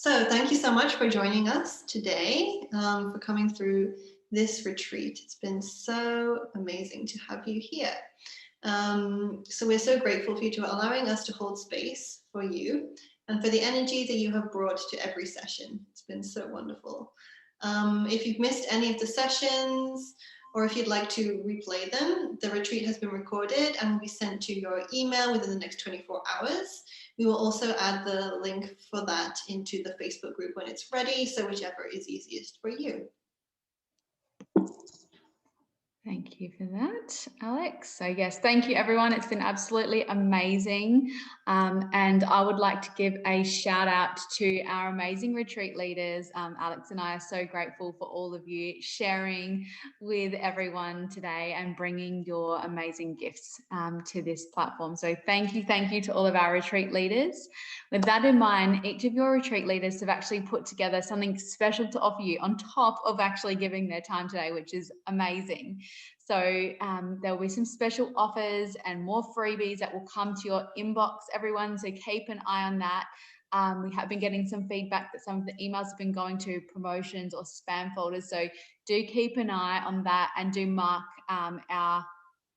So thank you so much for joining us today, for coming through this retreat. It's been so amazing to have you here. So we're so grateful for you to allowing us to hold space for you and for the energy that you have brought to every session. It's been so wonderful. If you've missed any of the sessions, or if you'd like to replay them, the retreat has been recorded and will be sent to your email within the next 24 hours. We will also add the link for that into the Facebook group when it's ready, so whichever is easiest for you. Thank you for that, Alex. So yes, thank you everyone. It's been absolutely amazing. And I would like to give a shout out to our amazing retreat leaders. Alex and I are so grateful for all of you sharing with everyone today and bringing your amazing gifts to this platform. So thank you to all of our retreat leaders. With that in mind, each of your retreat leaders have actually put together something special to offer you on top of actually giving their time today, which is amazing. So there'll be some special offers and more freebies that will come to your inbox, everyone. So keep an eye on that. We have been getting some feedback that some of the emails have been going to promotions or spam folders. So do keep an eye on that and do mark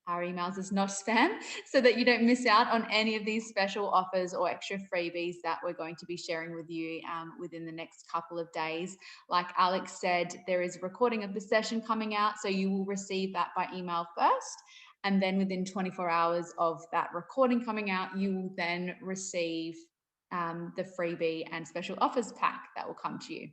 our emails as not spam so that you don't miss out on any of these special offers or extra freebies that we're going to be sharing with you within the next couple of days. Like Alex said, there is a recording of the session coming out, so you will receive that by email first. And then within 24 hours of that recording coming out, you will then receive the freebie and special offers pack that will come to you.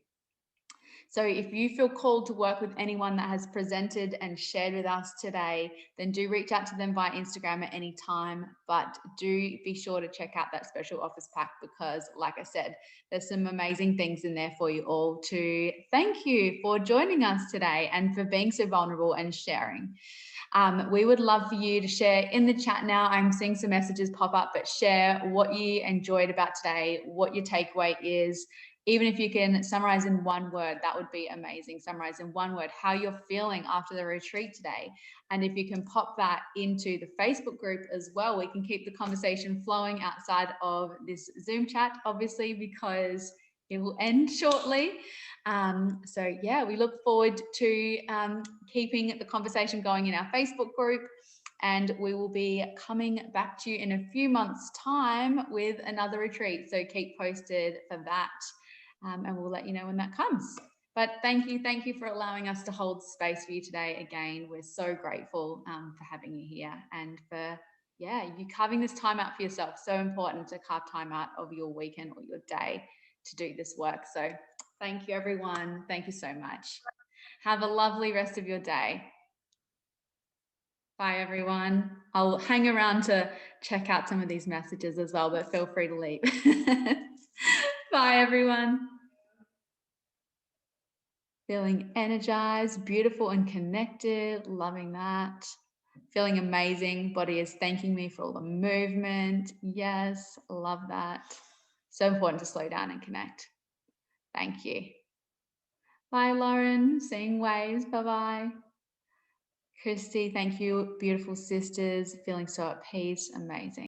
So if you feel called to work with anyone that has presented and shared with us today, then do reach out to them via Instagram at any time, but do be sure to check out that special offers pack because, like I said, there's some amazing things in there for you all to thank you for joining us today and for being so vulnerable and sharing. We would love for you to share in the chat now. I'm seeing some messages pop up, but share what you enjoyed about today, what your takeaway is. Even if you can summarize in one word, that would be amazing. Summarize in one word how you're feeling after the retreat today. And if you can pop that into the Facebook group as well, we can keep the conversation flowing outside of this Zoom chat, obviously, because it will end shortly. So yeah, we look forward to keeping the conversation going in our Facebook group. And we will be coming back to you in a few months' time with another retreat. So keep posted for that. And we'll let you know when that comes. But thank you for allowing us to hold space for you today. Again, we're so grateful for having you here and for you carving this time out for yourself. So important to carve time out of your weekend or your day to do this work. So thank you, everyone. Thank you so much. Have a lovely rest of your day. Bye, everyone. I'll hang around to check out some of these messages as well, but feel free to leave. Bye, everyone. Feeling energized, beautiful and connected, loving that. Feeling amazing. Body is thanking me for all the movement. Yes, love that. So important to slow down and connect. Thank you. Bye, Lauren. Seeing waves. Bye-bye. Christy, thank you. Beautiful sisters. Feeling so at peace. Amazing.